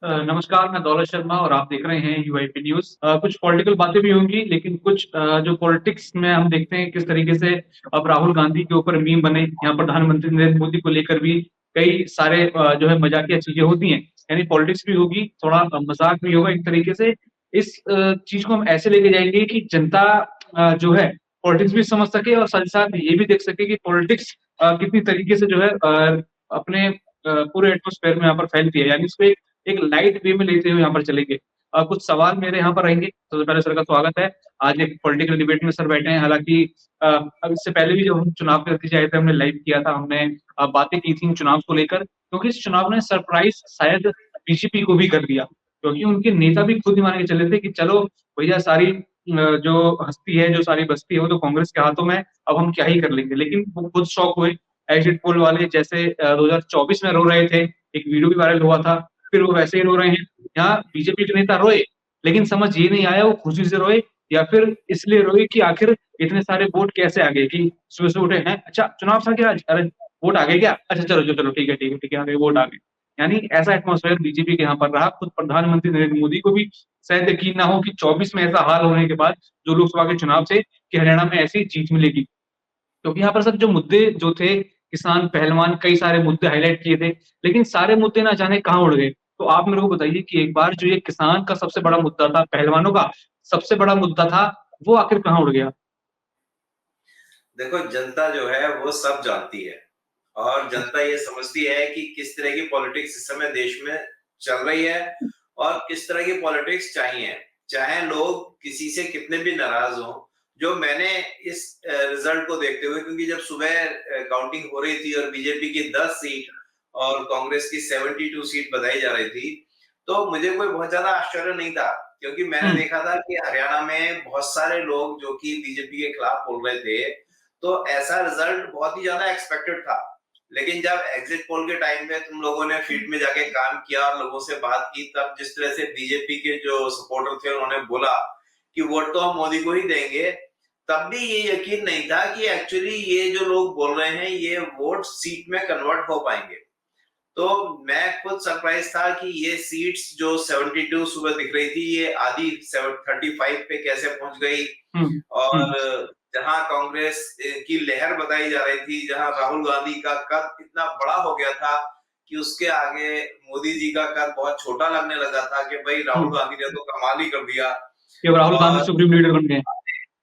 नमस्कार, मैं दौलत शर्मा और आप देख रहे हैं यूआईपी न्यूज़। कुछ पॉलिटिकल बातें भी होंगी, लेकिन कुछ जो पॉलिटिक्स में हम देखते हैं किस तरीके से अब राहुल गांधी के ऊपर मीम बने, यहाँ प्रधानमंत्री नरेंद्र मोदी को लेकर भी कई सारे जो है मज़ाकिया चीज़ें होती हैं। यानी पॉलिटिक्स भी होगी, थोड़ा मज़ाक भी होगा एक तरीके से। इस चीज़ को हम ऐसे लेके जाएँगे कि जनता जो है पॉलिटिक्स भी समझ सके और साथ ही साथ ये भी देख सके कि पॉलिटिक्स कितनी तरीके से जो है अपने पूरे एटमॉस्फेयर में यहाँ पर फैलती है। यानी उसको एक लाइट वे में लेते हुए यहाँ पर चलेंगे। कुछ सवाल मेरे यहाँ पर रहेंगे। सबसे पहले सर का स्वागत है। आज एक पॉलिटिकल डिबेट में सर बैठे हैं। हालाँकि अब इससे पहले भी जब हम चुनाव के नतीजे आए थे, हमने लाइव किया था, हमने बातें की थी चुनाव को लेकर, क्योंकि इस चुनाव ने सरप्राइज़ शायद बीजेपी को भी कर दिया। क्योंकि उनके नेता भी खुद ही मान के चले थे कि चलो भैया सारी जो हस्ती है, जो सारी बस्ती है, वो तो कांग्रेस के हाथों में है, अब हम क्या ही कर लेंगे। लेकिन वो खुद शॉक हुए। एग्जिट पोल वाले जैसे 2024 में रो रहे थे, एक वीडियो भी वायरल हुआ था, फिर वो वैसे ही रो रहे हैं। यहाँ बीजेपी के नेता रोए, लेकिन समझ ये नहीं आया वो खुशी से रोए या फिर इसलिए रोए कि आखिर इतने सारे वोट कैसे आ गए कि सुबह-सुबह उठे हैं, अच्छा चुनाव था क्या आज? अरे! वोट आ गए क्या? अच्छा चलो ठीक है, ठीक है, ठीक है, आ गए वोट आ गए। यानी ऐसा एटमॉस्फेयर बीजेपी के यहाँ पर रहा। खुद प्रधानमंत्री नरेंद्र मोदी को भी शायद यकीन ना हो कि 24 में ऐसा हाल होने के बाद जो लोकसभा के चुनाव थे कि हरियाणा में ऐसी जीत मिलेगी। क्योंकि यहाँ पर सर जो मुद्दे जो थे, किसान, पहलवान कई सारे मुद्दे हाइलाइट किए थे, लेकिन सारे मुद्दे ना जाने कहाँ उड़ गए। तो आप मेरे को बताइए कि एक बार जो ये किसान का सबसे बड़ा मुद्दा था, पहलवानों का सबसे बड़ा मुद्दा था, वो आखिर कहाँ उड़ गया? देखो जनता जो है वो सब जानती है और जनता ये समझती है कि किस तरह की पॉलिटिक्स इस समय देश में चल रही है और किस तरह की पॉलिटिक्स चाहिए। चाहे लोग किसी से कितने भी नाराज हों, जो मैंने इस रिजल्ट को देखते हुए क्योंकि जब सुबह काउंटिंग हो रही थी और बीजेपी की 10 सीट और कांग्रेस की 72 सीट बताई जा रही थी, तो मुझे कोई बहुत ज्यादा आश्चर्य नहीं था क्योंकि मैंने हुँ, देखा था कि हरियाणा में बहुत सारे लोग जो कि बीजेपी के खिलाफ बोल रहे थे, तो ऐसा रिजल्ट बहुत ही ज्यादा एक्सपेक्टेड था। लेकिन जब एग्जिट पोल के टाइम पे तुम लोगों ने फील्ड में जाके काम किया और लोगों से बात की, तब जिस तरह से बीजेपी के जो सपोर्टर थे उन्होंने बोला कि वोट तो हम मोदी को ही देंगे, तब भी ये यकीन नहीं था कि एक्चुअली ये जो लोग बोल रहे हैं ये वोट सीट में कन्वर्ट हो पाएंगे। तो मैं खुद सरप्राइज था कि ये सीट्स जो 72 सुबह दिख रही थी ये आधी 35 पे कैसे पहुंच गई। हुँ, हुँ। और जहां कांग्रेस की लहर बताई जा रही थी, जहां राहुल गांधी का कद इतना बड़ा हो गया था कि उसके आगे मोदी जी का कद बहुत छोटा लगने लगा था कि भाई हुँ, राहुल गांधी ने तो कमाल ही कर दिया। कि अब राहुल गांधी और सुप्रीम लीडर बन गए।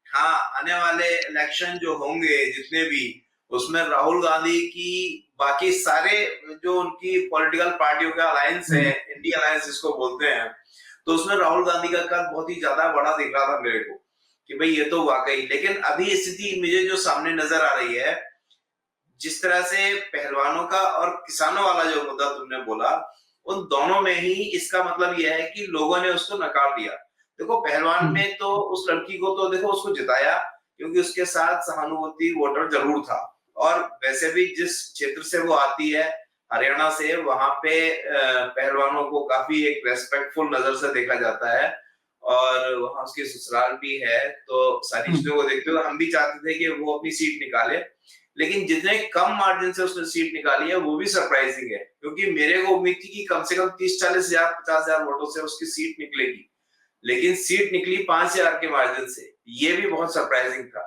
हाँ, आने वाले इलेक्शन जो होंगे जितने भी, उसमें राहुल गांधी की बाकी सारे जो उनकी पॉलिटिकल पार्टियों का अलायंस है, हुँ, इंडिया अलायंस जिसको बोलते हैं, तो उसमें राहुल गांधी का कद बहुत ही ज्यादा बड़ा दिख रहा था मेरे को कि भाई ये तो वाकई। लेकिन अभी स्थिति मुझे जो सामने नजर आ रही है, जिस तरह से पहलवानों का और किसानों वाला जो मुद्दा तुमने बोला, उन दोनों में ही इसका मतलब यह है कि लोगों ने उसको नकार दिया। देखो पहलवान हुँ, में तो उस लड़की को तो देखो उसको जिताया क्योंकि उसके साथ सहानुभूति वोटर जरूर था। और वैसे भी जिस क्षेत्र से वो आती है, हरियाणा से, वहां पे पहलवानों को काफी एक रेस्पेक्टफुल नजर से देखा जाता है और वहां उसकी ससुराल भी है। तो सारी हुँ, चीजों को देखते हुए हम भी चाहते थे कि वो अपनी सीट निकाले, लेकिन जितने कम मार्जिन से उसने सीट निकाली है वो भी सरप्राइजिंग है क्योंकि मेरे को उम्मीद थी कि कम से कम 30-40 हजार 50,000 वोटों से उसकी सीट निकलेगी, लेकिन सीट निकली 5,000 के मार्जिन से। ये भी बहुत सरप्राइजिंग था।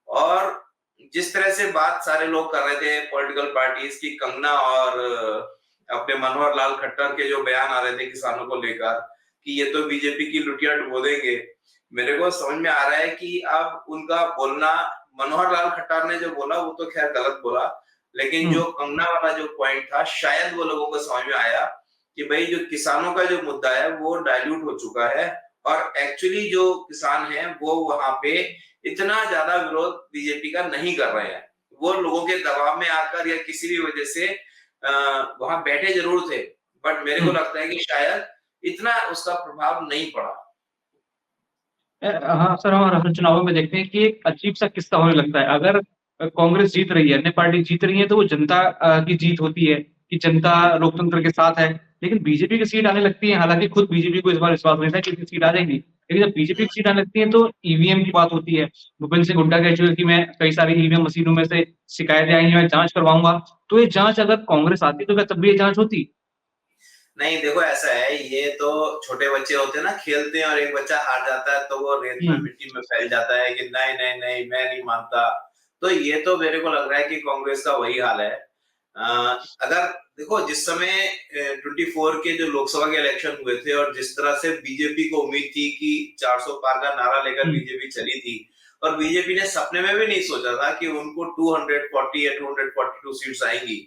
और जिस तरह से बात सारे लोग कर रहे थे पॉलिटिकल पार्टीज की, कंगना और अपने मनोहर लाल खट्टर के जो बयान आ रहे थे किसानों को लेकर कि ये तो बीजेपी की लुटिया डुबो देंगे, मेरे को समझ में आ रहा है कि अब उनका बोलना, मनोहर लाल खट्टर ने जो बोला वो तो खैर गलत बोला, लेकिन हुँ, जो कंगना वाला जो पॉइंट था शायद वो लोगों को समझ में आया कि भाई जो किसानों का जो मुद्दा है वो डाइल्यूट हो चुका है और एक्चुअली जो किसान है वो वहां पे इतना ज्यादा विरोध बीजेपी का नहीं कर रहे हैं। वो लोगों के दबाव में आकर या किसी भी वजह से वहां बैठे जरूर थे, बट मेरे को हुँ। लगता है कि शायद इतना उसका प्रभाव नहीं पड़ा। हाँ सर, हम हर चुनावों में देखते हैं कि एक अजीब-सा किस्सा होने लगता है। अगर कांग्रेस जीत रही है, अन्य पार्टी जीत रही है, तो वो जनता की जीत होती है कि जनता लोकतंत्र के साथ है। लेकिन बीजेपी की सीट आने लगती है, हालाँकि खुद बीजेपी को इस बार विश्वास नहीं था कि इसकी सीट आ जाएगी। लेकिन जब बीजेपी की सीट आने लगती है, तो ईवीएम की बात होती है। भूपेंद्र सिंह हुड्डा कह चुके हैं कि मैं कई सारी ईवीएम मशीनों में से शिकायतें आई हैं, मैं जाँच करवाऊँगा। तो ये जाँच अगर कांग्रेस आती, तो क्या तब भी ये जाँच होती? नहीं देखो ऐसा है, ये तो छोटे बच्चे होते हैं ना, खेलते हैं और एक बच्चा हार जाता है तो वो रेत में हम्म। मिट्टी में फैल जाता है कि नहीं नहीं नहीं मैं नहीं मानता। तो ये तो मेरे को लग रहा है कि कांग्रेस का वही हाल है। अगर देखो जिस समय 24 के जो लोकसभा के इलेक्शन हुए थे और जिस तरह से बीजेपी को उम्मीद थी कि 400 पार का नारा लेकर हम्म। बीजेपी चली थी, और बीजेपी ने सपने में भी नहीं सोचा था कि उनको 240 या 242 सीट्स आएंगी।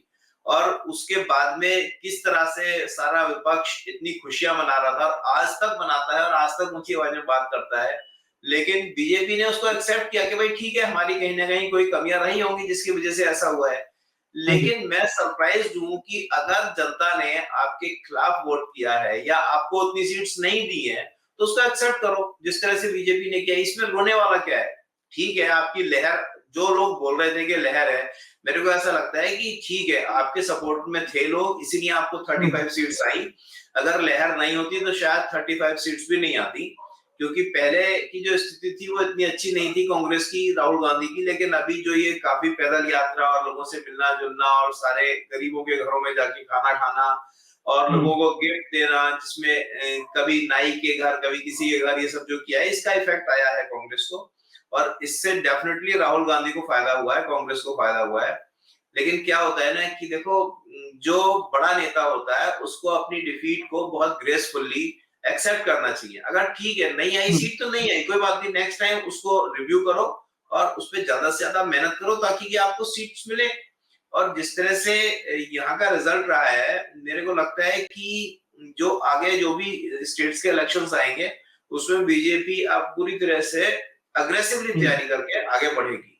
और उसके बाद में किस तरह से सारा विपक्ष इतनी खुशियां मना रहा था, और आज तक मनाता है और आज तक ऊंची आवाज में बात करता है। लेकिन बीजेपी ने उसको एक्सेप्ट किया कि भाई ठीक है, हमारी कहीं ना कहीं कोई कमियां रही होंगी जिसकी वजह से ऐसा हुआ है। हाँ जी। लेकिन मैं सरप्राइज हूं कि अगर जनता ने आपके खिलाफ वोट किया है या आपको उतनी सीट्स नहीं दी है, तो उसको एक्सेप्ट करो जिस तरह से बीजेपी ने किया। इसमें रोने वाला क्या है? ठीक है, आपकी लहर, जो लोग बोल रहे थे कि लहर है, मेरे को ऐसा लगता है कि ठीक है, आपके सपोर्ट में थे लोग, इसीलिए आपको हम्म। 35 सीट्स आई। अगर लहर नहीं होती तो शायद 35 सीट्स भी नहीं आती, क्योंकि पहले की जो स्थिति थी वो इतनी अच्छी नहीं थी कांग्रेस की, राहुल गांधी की। लेकिन अभी जो ये काफी पैदल यात्रा और लोगों से मिलना जुलना और सारे गरीबों के घरों में जाके खाना खाना और हम्म। लोगों को गिफ्ट देना, जिसमें कभी नाई के घर कभी किसी के घर, ये सब जो किया है, इसका इफेक्ट आया है कांग्रेस को। और इससे डेफिनेटली राहुल गांधी को फायदा हुआ है, कांग्रेस को फायदा हुआ है। लेकिन क्या होता है ना कि देखो, जो बड़ा नेता होता है उसको अपनी डिफीट को बहुत ग्रेसफुली एक्सेप्ट करना चाहिए। अगर ठीक है नहीं आई हम्म। सीट तो नहीं आई, कोई बात नहीं, नेक्स्ट टाइम उसको रिव्यू करो और उस पर ज्यादा से ज्यादा मेहनत करो ताकि कि आपको सीट्स मिले। और जिस तरह से यहाँ का रिजल्ट रहा है, मेरे को लगता है कि जो आगे जो भी स्टेट्स के इलेक्शंस आएंगे उसमें बीजेपी अब पूरी तरह से अग्रेसिवली हम्म। तैयारी करके आगे बढ़ेगी।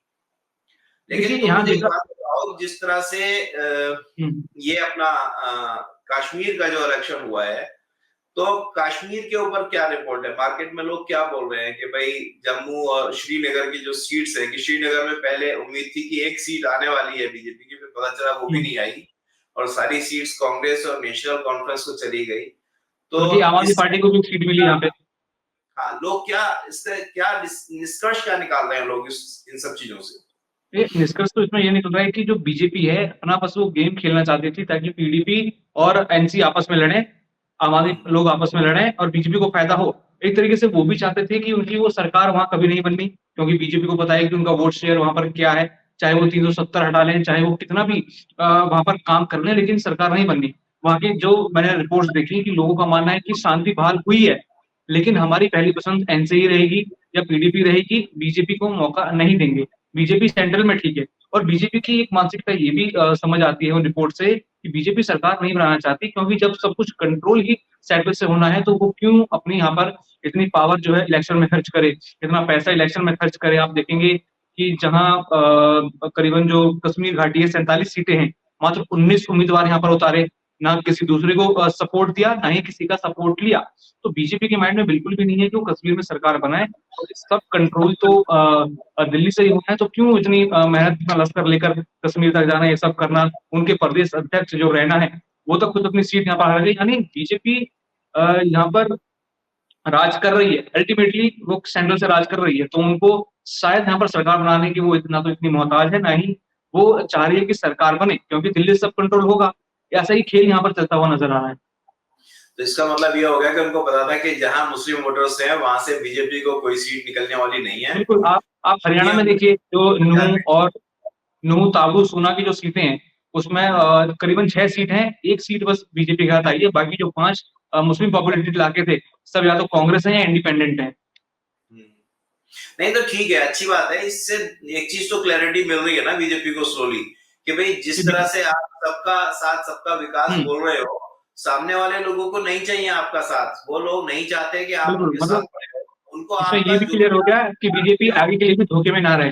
लेकिन देखिए तुम यहाँ मुझे एक देखा। बात बताओ, जिस तरह से हम्म। ये अपना कश्मीर का जो इलेक्शन हुआ है, तो कश्मीर के ऊपर क्या रिपोर्ट है? मार्केट में लोग क्या बोल रहे हैं कि भाई जम्मू और श्रीनगर की जो सीट्स है, कि श्रीनगर में पहले उम्मीद थी कि एक सीट आने वाली है बीजेपी की, फिर पता चला वो भी हम्म। नहीं आई और सारी सीट्स कांग्रेस और नेशनल कॉन्फ्रेंस को चली गई। तो बल्कि आम आदमी इस, पार्टी को भी एक सीट मिली यहाँ पे। हाँ, लोग क्या इससे क्या निष्कर्ष क्या निकाल रहे हैं लोग इन सब चीजों से? ये निष्कर्ष तो इसमें ये निकल रहा है कि जो बीजेपी है अपना बस वो गेम खेलना चाहती थी ताकि पीडीपी और एनसी आपस में लड़े, आम आदमी लोग आपस में लड़े और बीजेपी को फायदा हो। एक तरीके से वो भी चाहते थे कि उनकी वो सरकार वहां कभी नहीं बननी, क्योंकि बीजेपी को पता है कि उनका वोट शेयर वहां पर क्या है। चाहे वो 370 हटा लें, चाहे वो कितना भी वहां पर काम कर लें, लेकिन सरकार नहीं बननी। वहां की जो मैंने रिपोर्ट्स देखी कि लोगों का मानना है कि शांति बहाल हुई है, लेकिन हमारी पहली पसंद एनसी ही रहेगी या पीडीपी रहेगी, बीजेपी को मौका नहीं देंगे। बीजेपी सेंट्रल में ठीक है। और बीजेपी की एक मानसिकता ये भी समझ आती है उन रिपोर्ट से कि बीजेपी सरकार नहीं बनाना चाहती, क्योंकि जब सब कुछ कंट्रोल ही सेंटर से होना है तो वो क्यों अपनी यहाँ पर इतनी पावर जो है इलेक्शन में खर्च करे, इतना पैसा इलेक्शन में खर्च करे। आप देखेंगे कि जहां करीबन जो कश्मीर घाटी है 47 सीटें हैं, मात्र 19 उम्मीदवार यहाँ पर उतारे, ना किसी दूसरे को सपोर्ट दिया ना ही किसी का सपोर्ट लिया। तो बीजेपी के माइंड में बिल्कुल भी नहीं है कि वो कश्मीर में सरकार बनाए, और सब कंट्रोल तो दिल्ली से ही होना है, तो क्यों इतनी मेहनत, इतना लश्कर लेकर कश्मीर तक जाना, ये सब करना। उनके प्रदेश अध्यक्ष जो रहना है वो तो खुद अपनी सीट यहाँ पर हार गई। यानी बीजेपी यहाँ पर राज कर रही है, अल्टीमेटली वो सेंट्रल से राज कर रही है, तो उनको शायद यहाँ पर सरकार बनाने की वो इतना तो इतनी मोहताज है, ना ही वो चाह रही है कि सरकार बने, क्योंकि दिल्ली से सब कंट्रोल होगा। ऐसा ही खेल यहाँ पर चलता हुआ नजर आ रहा है। तो इसका मतलब ये हो गया कि उनको पता था कि जहां मुस्लिम वोटर्स हैं वहां से बीजेपी को कोई सीट निकलने वाली नहीं है। बिल्कुल। आप हरियाणा में देखिए, जो नूह और नूह ताबू सोना की जो सीटें हैं उसमें करीबन 6 सीट हैं, एक सीट बस बीजेपी के हाथ आई है, बाकी जो 5 मुस्लिम पॉपुलेटेड इलाके थे सब या तो कांग्रेस है या इंडिपेंडेंट है। नहीं तो ठीक है, अच्छी बात है। इससे एक चीज तो क्लैरिटी मिल रही है ना बीजेपी को स्लोली, कि भाई जिस तरह से आप सबका साथ सबका विकास हम्म। बोल रहे हो, सामने वाले लोगों को नहीं चाहिए आपका साथ, वो लोग नहीं चाहते कि आप बिल्कुल, उनके साथ मतलब खड़े हो, उनको इसमें आपका ये भी जो क्लियर हो गया कि बीजेपी भी आगे के लिए भी धोखे में ना रहे।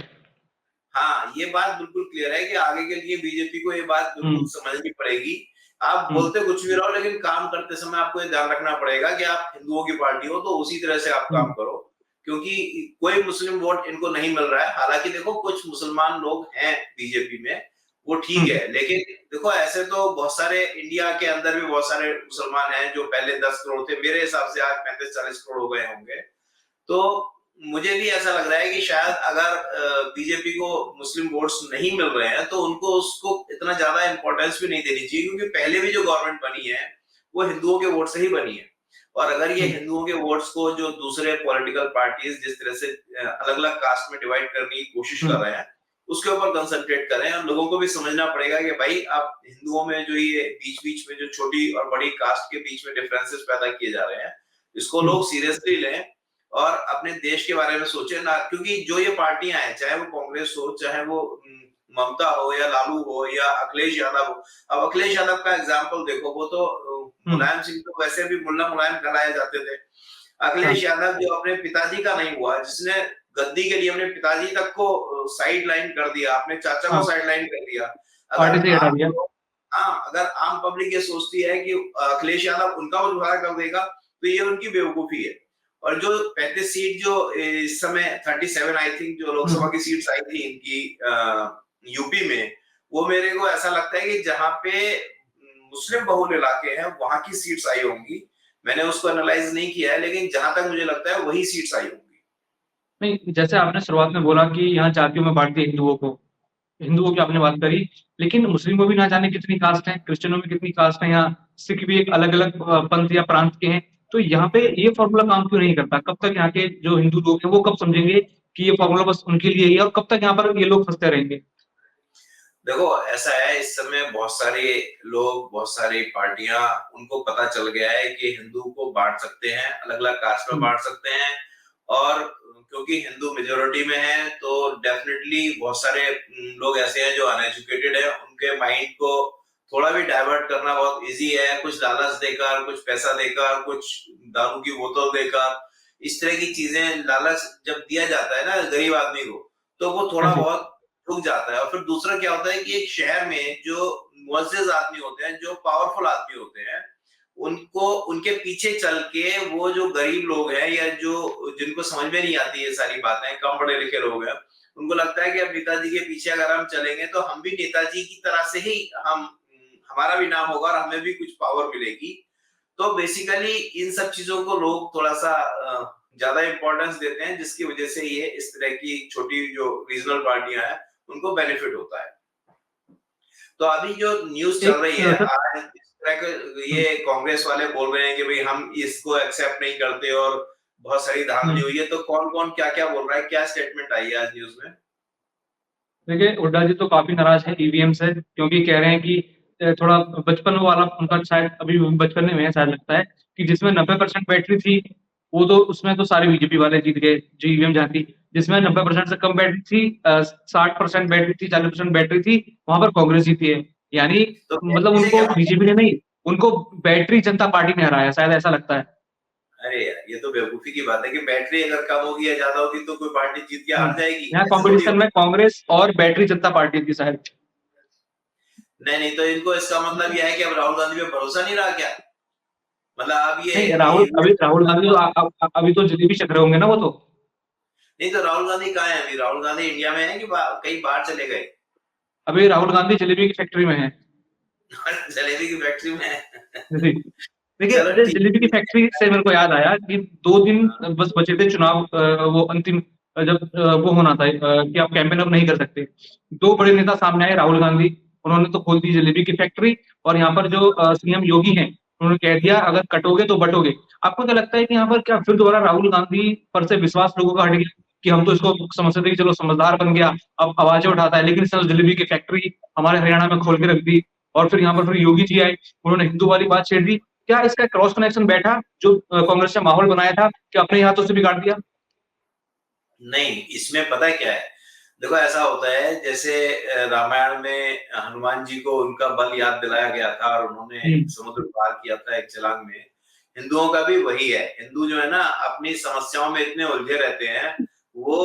हाँ, ये बात बिल्कुल क्लियर है कि आगे के लिए बीजेपी को ये बात बिल्कुल हम्म। समझनी पड़ेगी। आप हम्म। बोलते कुछ भी रहो, लेकिन काम करते समय आपको ये ध्यान रखना पड़ेगा कि आप हिंदुओं की पार्टी हो तो उसी तरह से आप काम हम्म। करो, क्योंकि कोई मुस्लिम वोट इनको नहीं मिल रहा है। हालांकि देखो कुछ मुसलमान लोग हैं बीजेपी में, वो ठीक हम्म। है, लेकिन देखो ऐसे तो बहुत सारे इंडिया के अंदर भी बहुत सारे मुसलमान हैं जो पहले 10 करोड़ थे, मेरे हिसाब से आज 35-40 करोड़ हो गए होंगे। तो मुझे भी ऐसा लग रहा है कि शायद अगर बीजेपी को मुस्लिम वोट्स नहीं मिल रहे हैं तो उनको उसको इतना ज्यादा इंपॉर्टेंस भी नहीं देनी चाहिए, क्योंकि पहले भी जो गवर्नमेंट बनी है वो हिंदुओं के वोट से ही बनी है। और अगर ये हिंदुओं के वोट्स को जो दूसरे पॉलिटिकल पार्टीज जिस तरह से अलग-अलग कास्ट में डिवाइड करने की कोशिश कर रहे हैं, उसके ऊपर कंसंट्रेट करें और लोगों को भी समझना पड़ेगा कि भाई आप हिंदुओं में जो ये बीच-बीच में जो छोटी और बड़ी कास्ट के बीच में डिफरेंसेस पैदा किए जा रहे हैं, इसको लोग सीरियसली लें और अपने देश के बारे में सोचें ना, क्योंकि जो ये पार्टियां हैं, चाहे वो कांग्रेस हो, चाहे वो ममता हो या लालू हो या अखिलेश यादव हो। अब अखिलेश यादव का एग्जाम्पल देखो, वो तो मुलायम सिंह तो वैसे भी मुल्ला मुलायम कहलाए जाते थे। अखिलेश यादव जो अपने पिताजी का नहीं हुआ, जिसने गद्दी के लिए अपने पिताजी तक को साइड लाइन कर दिया, अपने चाचा को साइड लाइन कर दिया। पार्टी से हटा दिया। अगर आम पब्लिक ये सोचती है कि अखिलेश यादव उनका उजाड़ा कर देगा, तो ये उनकी बेवकूफी है। और जो 35 सीट जो इस समय 37 आई थिंक जो लोकसभा की सीट्स आई थी इनकी यूपी में, वो मेरे को ऐसा लगता है कि जहां पे मुस्लिम बहुल इलाके हैं वहां की सीट्स आई होंगी। मैंने उसको एनालाइज नहीं किया है, लेकिन जहां तक मुझे लगता है वही सीट्स आई होंगी। नहीं, जैसे आपने शुरुआत में बोला कि यहाँ जातियों में बांट दिया हिंदुओं की आपने बात करी, लेकिन मुस्लिम में भी ना जाने कितनी कास्ट है, क्रिश्चियनों में कितनी कास्ट है, यहाँ सिख भी एक अलग-अलग पंथ या प्रांत के हैं। तो यहाँ पे ये फॉर्मूला काम क्यों नहीं करता? कब तक यहाँ के जो हिंदू लोग हैं वो कब समझेंगे कि ये फॉर्मूला बस उनके लिए ही है और कब तक यहाँ पर ये लोग फंसते रहेंगे? देखो ऐसा है, इस समय बहुत सारे लोग, बहुत सारी पार्टियां, उनको पता चल गया है कि हिंदू को बांट सकते हैं, अलग-अलग कास्ट में बांट सकते हैं। और क्योंकि हिंदू मेजोरिटी में है तो डेफिनेटली बहुत सारे लोग ऐसे हैं जो अनएजुकेटेड है, उनके माइंड को थोड़ा भी डाइवर्ट करना बहुत इजी है। कुछ लालच देकर, कुछ पैसा देकर, कुछ दारू की बोतल देकर, इस तरह की चीजें, लालच जब दिया जाता है ना गरीब आदमी को, तो वो हाँ थोड़ा जी। बहुत रुक जाता है। और फिर दूसरा क्या होता है कि एक शहर में जो मुअज़्ज़िज़ आदमी होते हैं, जो पावरफुल आदमी होते हैं, उनको उनके पीछे चल के वो जो गरीब लोग हैं या जो जिनको समझ में नहीं आती ये सारी बातें, कम पढ़े लिखे लोग हैं, उनको लगता है कि अब नेताजी के पीछे अगर हम चलेंगे तो हम भी नेताजी की तरह से ही हमारा भी नाम होगा और हमें भी कुछ पावर मिलेगी। तो बेसिकली इन सब चीजों को लोग थोड़ा-सा ज्यादा इंपॉर्टेंस देते हैं, जिसकी वजह से ये इस तरह की छोटी जो रीजनल पार्टियां हैं उनको बेनिफिट होता है। तो अभी जो न्यूज़ चल एक रही है सर आज, इस तरह के ये कांग्रेस वाले बोल रहे हैं कि भाई हम इसको एक्सेप्ट नहीं करते और बहुत सारी धांधली हुई है, तो कौन-कौन क्या-क्या बोल रहा है? क्या स्टेटमेंट आई है आज न्यूज़ में? देखिए, हुड्डा जी तो काफ़ी नाराज़ हैं ईवीएम से क्योंकि कह रहे हैं कि थोड़ा बचपन वाला उनका शायद अभी बचपन में है शायद लगता है कि जिसमें 90% बैटरी थी, वो तो उसमें तो सारे बीजेपी वाले जीत गए, जो ईवीएम जहाँ थी। जिसमें 90% से कम बैटरी थी 60% बैटरी थी, 40% बैटरी थी, वहाँ पर कांग्रेस जीती है। यानी तो मतलब कैसे उनको क्या मतलब? बीजेपी ने नहीं, उनको बैटरी जनता पार्टी ने हराया, शायद ऐसा लगता है। अरे यार, ये तो बेवकूफी की बात है कि बैटरी अगर कम होगी या ज्यादा होगी तो कोई पार्टी जीत के हुँ, हार जाएगी, यहाँ ऐसा थोड़ी कॉम्पिटिशन होता में कांग्रेस और बैटरी जनता पार्टी थी शायद। है। नहीं, नहीं, तो इनको इसका मतलब ये है कि अब राहुल गांधी पे भरोसा नहीं रहा क्या? मतलब अब ये नहीं, राहुल गांधी तो अभी तो जलेबी चख रहे होंगे ना वो तो। नहीं, तो राहुल गांधी कहाँ है अभी? राहुल गांधी इंडिया में है कि कहीं बाहर चले गए? अभी राहुल गांधी जलेबी की फैक्ट्री में है। जलेबी की फैक्ट्री में है। जी। देखिए, चलो ठीक जलेबी की फैक्ट्री से मेरे को याद आया कि 2 दिन बस बचे थे चुनाव वो अंतिम जब वो होना था कि आप कैंपेन अब नहीं कर सकते। 2 बड़े नेता सामने आए, राहुल गांधी, उन्होंने तो खोल दी जलेबी की फैक्ट्री और यहाँ पर जो सीएम योगी हैं, उन्होंने कह दिया अगर कटोगे तो बटोगे। आपको क्या लगता है कि यहाँ पर क्या फिर दोबारा राहुल गांधी पर से विश्वास लोगों का हट गया कि हम तो इसको समझते थे कि चलो समझदार बन गया, अब आवाज़ें उठाता है, लेकिन इसने तो जलेबी की फैक्ट्री हमारे हरियाणा में खोल के रख दी और फिर यहाँ पर फिर योगी जी आए, उन्होंने हिंदू वाली बात छेड़ दी। क्या इसका क्रॉस कनेक्शन बैठा जो कांग्रेस ने माहौल बनाया था कि अपने ही हाथों से बिगाड़ दिया? नहीं, इसमें पता है क्या है? देखो ऐसा होता है जैसे रामायण में हनुमान जी को उनका बल याद दिलाया गया था और उन्होंने हुँ, समुद्र पार किया था एक छलांग में। हिंदुओं का भी वही है। हिंदू जो है ना अपनी समस्याओं में इतने उलझे रहते हैं, वो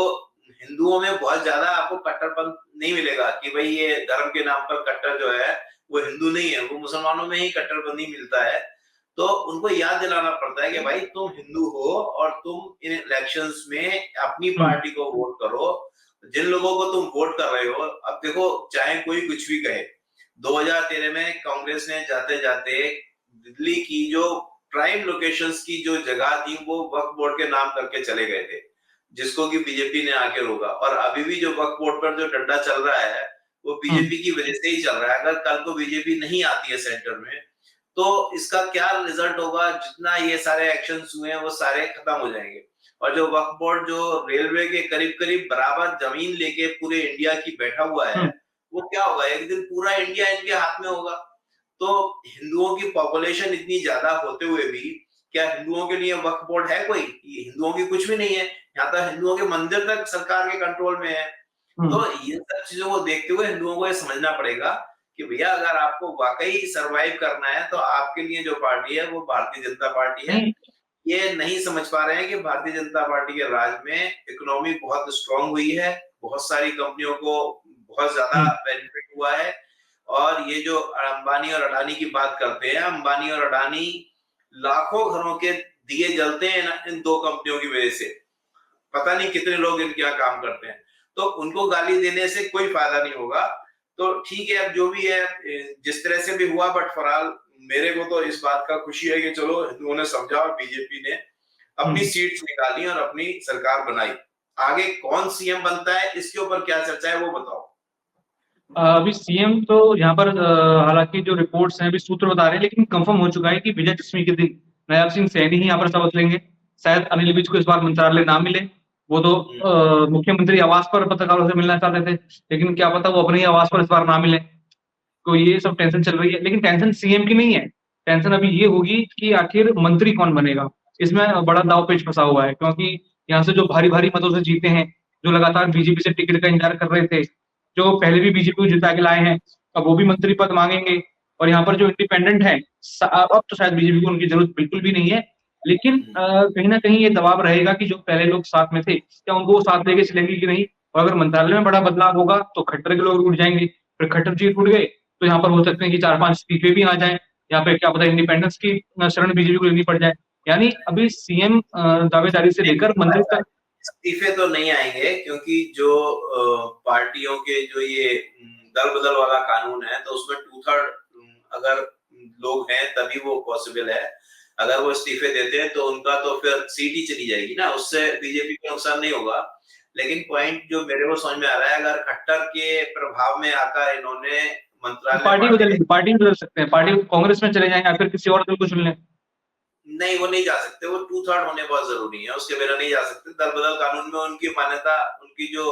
हिंदुओं में बहुत ज्यादा आपको कट्टरपंथ नहीं मिलेगा कि भाई ये धर्म के नाम पर कट्टर जो है वो हिंदू नहीं है, वो मुसलमानों में ही कट्टरपंथी मिलता है। तो उनको याद दिलाना पड़ता है कि भाई तुम हिंदू हो और तुम इन इलेक्शंस में अपनी हुँ, पार्टी को वोट करो। जिन लोगों को तुम वोट कर रहे हो, अब देखो चाहे कोई कुछ भी कहे, 2013 में कांग्रेस ने जाते जाते दिल्ली की जो प्राइम लोकेशंस की जो जगह थी वो वक्फ बोर्ड के नाम करके चले गए थे, जिसको कि बीजेपी ने आके रोका। और अभी भी जो वक्फ बोर्ड पर जो डंडा चल रहा है वो हुँ, बीजेपी की वजह से ही चल रहा है। अगर कल को बीजेपी नहीं आती है सेंटर में, तो इसका क्या रिजल्ट होगा, जितना ये सारे एक्शंस हुए हैं वो सारे खत्म हो जाएंगे। और जो वक्फ बोर्ड जो रेलवे के करीब करीब बराबर जमीन लेके पूरे इंडिया की बैठा हुआ है, हम्म, वो क्या होगा, एक दिन पूरा इंडिया इनके हाथ में होगा। तो हिंदुओं की पॉपुलेशन इतनी ज्यादा होते हुए भी क्या हिंदुओं के लिए वक्फ बोर्ड है कोई? ये हिंदुओं की कुछ भी नहीं है। यहाँ तक हिंदुओं के मंदिर तक सरकार के कंट्रोल में है। तो हम्म, ये सब चीजों को देखते हुए हिंदुओं को ये समझना पड़ेगा कि भैया अगर आपको वाकई सरवाइव करना है तो आपके लिए जो पार्टी है वो भारतीय जनता पार्टी है। नहीं। ये नहीं समझ पा रहे हैं कि भारतीय जनता पार्टी के राज में इकोनॉमी बहुत स्ट्रांग हुई है, बहुत सारी कंपनियों को बहुत ज्यादा हम्म, बेनिफिट हुआ है। और ये जो अंबानी और अडानी की बात करते हैं, अंबानी और अडानी लाखों घरों के दिए जलते हैं इन दो कंपनियों की वजह से। पता नहीं कितने लोग इनके यहाँ काम करते हैं। तो उनको गाली देने से कोई फायदा नहीं होगा। तो ठीक है, अब जो भी है जिस तरह से भी हुआ, बट फरहाल मेरे को तो इस बात का खुशी है कि चलो हिंदुओं ने समझा और बीजेपी ने अपनी हम्म। सीट्स निकाली और अपनी सरकार बनाई। आगे कौन सीएम बनता है इसके ऊपर क्या चर्चा है वो बताओ। अभी सीएम तो यहाँ पर हालांकि जो रिपोर्ट्स हैं अभी सूत्र बता रहे हैं, लेकिन कंफर्म हो चुका है कि विजयदशमी के दिन नायब सिंह सैनी ही यहाँ पर शपथ लेंगे। शायद अनिल विज को इस बार मंत्रालय ना मिले। वो तो मुख्यमंत्री आवास पर पत्रकारों से मिलना चाहते थे, लेकिन क्या पता वो अपने ही आवास पर इस बार ना मिले। तो ये सब टेंशन चल रही है, लेकिन टेंशन सीएम की नहीं है। टेंशन अभी ये होगी कि आखिर मंत्री कौन बनेगा। इसमें बड़ा दाव पेच फंसा हुआ है, क्योंकि यहाँ से जो भारी भारी मतों से जीते हैं, जो लगातार बीजेपी से टिकट का इंतजार कर रहे थे, जो पहले भी बीजेपी को जिता के लाए हैं, अब वो भी मंत्री पद मांगेंगे। और यहाँ पर जो इंडिपेंडेंट है, अब तो शायद बीजेपी को उनकी जरूरत बिल्कुल भी नहीं है। लेकिन कहीं ना कहीं ये दबाव रहेगा कि जो पहले लोग साथ में थे, क्या उनको वो साथ लेके चलेंगे कि नहीं। और अगर मंत्रालय में बड़ा बदलाव होगा तो खट्टर के लोग उठ जाएंगे, फिर खट्टर जी उठ गए तो यहाँ पर हो सकते हैं कि 4-5 इस्तीफे भी आ जाए, या फिर क्या पता इंडिपेंडेंस की शरण बीजेपी को लेनी पड़ जाए। यानी अभी सीएम दावेदारी से लेकर मंत्री तक। इस्तीफे तो नहीं आएंगे, क्योंकि जो पार्टियों के जो ये दल बदल वाला कानून है, तो उसमें 2/3 अगर लोग हैं तभी वो पॉसिबल है। अगर वो इस्तीफे देते हैं तो उनका तो फिर सीट ही चली जाएगी ना, उससे बीजेपी को नुकसान नहीं होगा। लेकिन पॉइंट जो मेरे को समझ में आ रहा है, अगर खट्टर के प्रभाव में आकर इन्होंने मंत्रालय बांटे हैं। पार्टी बदल सकते हैं, पार्टी कांग्रेस में चले जाएं या फिर किसी और दल को चुन लें। नहीं, वो नहीं जा सकते, वो 2/3 होने बहुत जरूरी है, उसके बिना नहीं जा सकते। दल बदल कानून में उनकी मान्यता, उनकी जो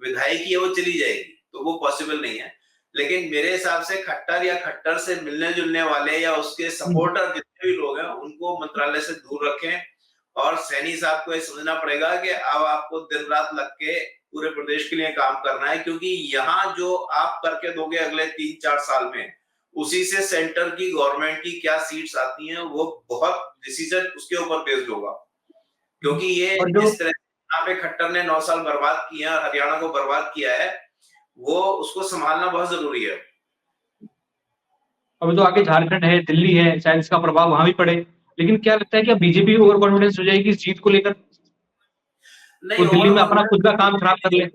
विधायकी है वो चली जाएगी, तो वो पॉसिबल नहीं है। लेकिन मेरे हिसाब से खट्टर या खट्टर से मिलने जुलने वाले या उसके सपोर्टर जितने भी लोग हैं उनको मंत्रालय से दूर रखें। और सैनी साहब को ये समझना पड़ेगा कि अब आपको दिन रात लग के पूरे प्रदेश के लिए काम करना है, क्योंकि यहाँ जो आप करके दोगे अगले 3-4 साल में, उसी से सेंटर की गवर्नमेंट की क्या सीट्स आती हैं वो बहुत डिसीजन उसके ऊपर बेस्ड होगा। क्योंकि ये और जो जिस तरह यहाँ पे खट्टर ने 9 साल बर्बाद किए हैं, हरियाणा को बर्बाद किया है, वो उसको संभालना बहुत जरूरी है। अभी तो आगे झारखंड है, दिल्ली है, शायद इसका प्रभाव वहां भी पड़े। लेकिन क्या लगता है कि बीजेपी ओवर कॉन्फिडेंस हो जाएगी इस जीत को लेकर, नहीं, वो दिल्ली ओवर में अपना खुद का कॉन्फिडेंस काम खराब कर ले।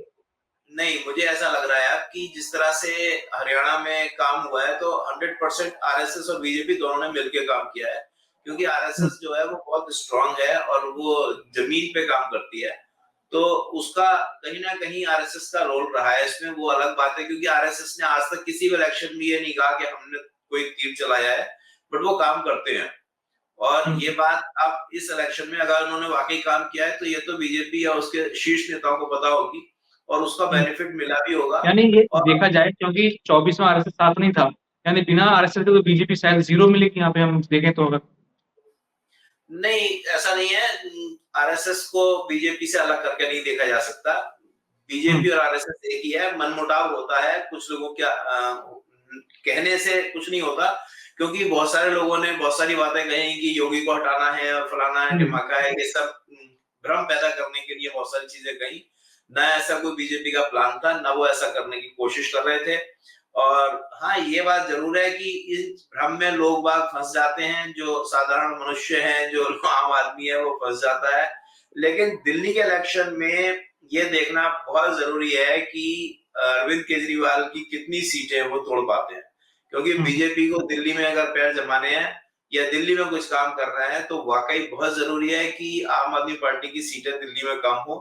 नहीं, मुझे ऐसा लग रहा है यार कि जिस तरह से हरियाणा में काम हुआ है, तो 100% आरएसएस और बीजेपी दोनों ने मिलकर काम किया है। क्योंकि आरएसएस जो है वो बहुत स्ट्रांग है और वो जमीन पे काम करती है। तो उसका कहीं ना कहीं आरएसएस का रोल रहा है इसमें, वो अलग बात है। क्योंकि आरएसएस ने आज तक किसी भी इलेक्शन में ये नहीं कहा कि हमने कोई तीर चलाया है, बट वो काम करते हैं। और ये बात अब इस इलेक्शन में अगर उन्होंने वाकई काम किया है, तो ये तो बीजेपी या उसके शीर्ष नेताओं को पता होगी और उसका बेनिफिट मिला भी होगा। यानी ये और देखा जाए, क्योंकि 24 में आरएसएस साथ नहीं था, यानी बिना आरएसएस के तो बीजेपी शायद जीरो मिलेगी यहाँ पे हम देखें तो। अगर नहीं, ऐसा नहीं है, आरएसएस को बीजेपी से अलग करके नहीं देखा जा सकता। बीजेपी और आरएसएस एक ही है। मनमुटाव होता है कुछ लोगों क्या कहने से कुछ नहीं होता, क्योंकि बहुत सारे लोगों ने बहुत सारी बातें कही कि योगी को हटाना है और फलाना है ढिमाका है, ये सब भ्रम पैदा करने के लिए बहुत सारी चीजें कही। ना ऐसा कोई बीजेपी का प्लान था, ना वो ऐसा करने की कोशिश कर रहे थे। और हाँ, ये बात जरूर है कि इस भ्रम में लोग बाग फंस जाते हैं, जो साधारण मनुष्य हैं, जो आम आदमी है वो फंस जाता है। लेकिन दिल्ली के इलेक्शन में ये देखना बहुत जरूरी है कि अरविंद केजरीवाल की कितनी सीटें वो तोड़ पाते हैं। क्योंकि बीजेपी को दिल्ली में अगर पैर जमाने हैं या दिल्ली में कुछ काम कर रहे हैं, तो वाकई बहुत जरूरी है कि आम आदमी पार्टी की सीटें दिल्ली में कम हो।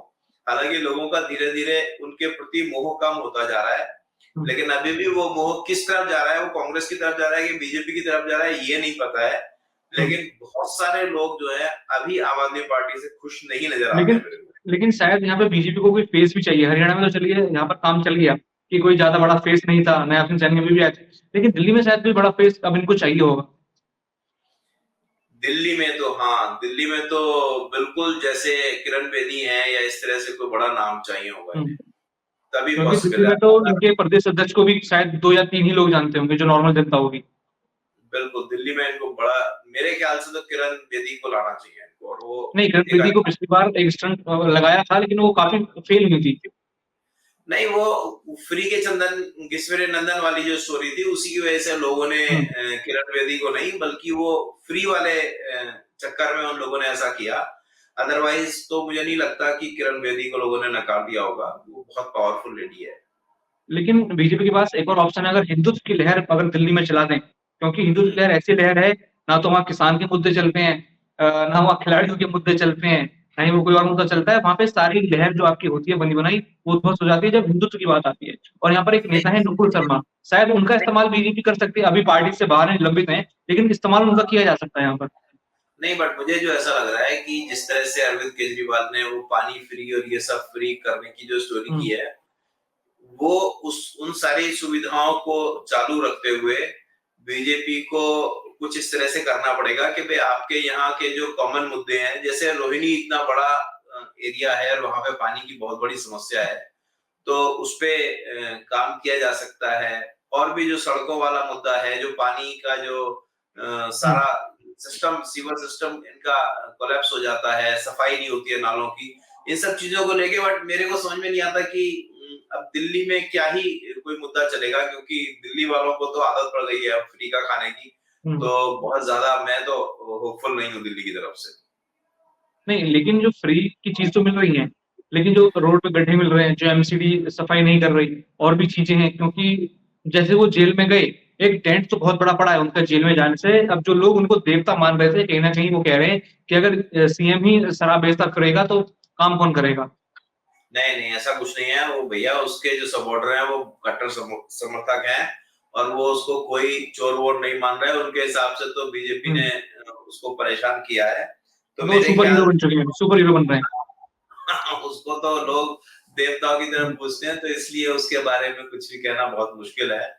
हालांकि लोगों का धीरे धीरे उनके प्रति मोह कम होता जा रहा है, लेकिन अभी भी वो मोह किस तरफ जा रहा है, वो कांग्रेस की तरफ जा रहा है कि बीजेपी की तरफ जा रहा है, ये नहीं पता है। लेकिन बहुत सारे लोग जो है अभी आम आदमी पार्टी से खुश नहीं नजर आते हैं लेकिन मेरे को। लेकिन शायद यहाँ पे बीजेपी को कोई फेस भी चाहिए। हरियाणा में तो चलिए यहाँ पर काम चल गया कि कोई ज्यादा बड़ा फेस नहीं था, नया सिंह सैनी अभी भी आए थे, लेकिन दिल्ली में शायद कोई बड़ा फेस अब इनको चाहिए होगा। दिल्ली में तो हाँ, दिल्ली में तो बिल्कुल जैसे किरण बेदी है या इस तरह से कोई बड़ा नाम चाहिए होगा इन्हें, तभी क्योंकि दिल्ली पॉसिबल है। में तो इनके प्रदेश अध्यक्ष को भी शायद 2 या 3 ही लोग जानते होंगे, जो नॉर्मल जनता होगी। बिल्कुल दिल्ली में इनको बड़ा, मेरे ख्याल से तो किरण बेदी को लाना चाहिए इनको, और वो नहीं, किरण एक बेदी को पिछली बार एक स्टंट लगाया था, लेकिन वो काफी फेल हुई थी। नहीं, वो फ्री के चंदन घिसवेरे नंदन वाली जो स्टोरी थी उसी की वजह से लोगों ने किरण बेदी को नहीं, बल्कि वो फ्री वाले चक्कर में उन लोगों ने ऐसा किया। अदरवाइज तो मुझे नहीं लगता कि किरण बेदी को लोगों ने नकार दिया होगा, वो बहुत पावरफुल लेडी है। लेकिन बीजेपी के पास एक और ऑप्शन है, अगर हिंदुत्व की लहर अगर दिल्ली में चला दें, क्योंकि हिंदुत्व की लहर ऐसी लहर है, ना तो वहाँ किसान के मुद्दे चलते हैं, ना वहाँ खिलाड़ियों के मुद्दे चलते हैं, ना ही वो कोई और मुद्दा चलता है। वहाँ पे सारी लहर जो आपकी होती है बनी बनाई, वो ध्वस्त हो जाती है जब हिंदुत्व की बात आती है। और यहाँ पर एक नेता है नुपुर शर्मा, शायद उनका इस्तेमाल बीजेपी कर सकती है। अभी पार्टी से बाहर हैं, निलंबित हैं, लेकिन इस्तेमाल उनका किया जा सकता है यहाँ पर। नहीं, बट मुझे जो ऐसा लग रहा है कि जिस तरह से अरविंद केजरीवाल ने वो पानी फ्री और ये सब फ्री करने की जो स्टोरी की है, वो उन सारी सुविधाओं को चालू रखते हुए बीजेपी को कुछ इस तरह से करना पड़ेगा कि भाई आपके यहाँ के जो कॉमन मुद्दे हैं, जैसे रोहिणी इतना बड़ा एरिया है और वहां पे पानी की बहुत बड़ी समस्या है, तो उस पे काम किया जा सकता है। और भी जो सड़कों वाला मुद्दा है, जो पानी का जो सारा सिस्टम, सीवर सिस्टम इनका कोलैप्स हो जाता है, सफाई नहीं होती है नालों की, इन सब चीजों को लेके। बट मेरे को समझ में नहीं आता कि अब दिल्ली में क्या ही कोई मुद्दा चलेगा, क्योंकि दिल्ली वालों को तो आदत पड़ गई है अब फ्री का खाने की। तो बहुत ज्यादा मैं तो होपफुल नहीं हूँ दिल्ली की तरफ से। नहीं, लेकिन जो फ्री की चीज तो मिल रही है, लेकिन जो रोड पे गड्ढे मिल रहे हैं, जो एमसीडी सफाई नहीं कर रही, और भी चीजें हैं। क्योंकि जैसे वो जेल में गए, एक टेंट तो बहुत बड़ा पड़ा है उनका जेल में जाने से। अब जो लोग उनको देवता मान रहे थे, कहीं ना कहीं वो कह रहे हैं कि अगर सीएम ही शराब बेचता फिरेगा तो काम कौन करेगा। नहीं नहीं, ऐसा कुछ नहीं है। वो भैया उसके जो सपोर्टर हैं वो कट्टर समर्थक हैं, और वो उसको कोई चोर वोर नहीं मान रहे। उनके हिसाब से तो बीजेपी ने उसको परेशान किया है, तो वो मेरे सुपर हीरो ख्याल बन चुके हैं, सुपर हीरो बन रहे हैं। उसको तो लोग देवताओं की तरफ पूछते हैं, तो इसलिए उसके बारे में कुछ भी कहना बहुत मुश्किल है।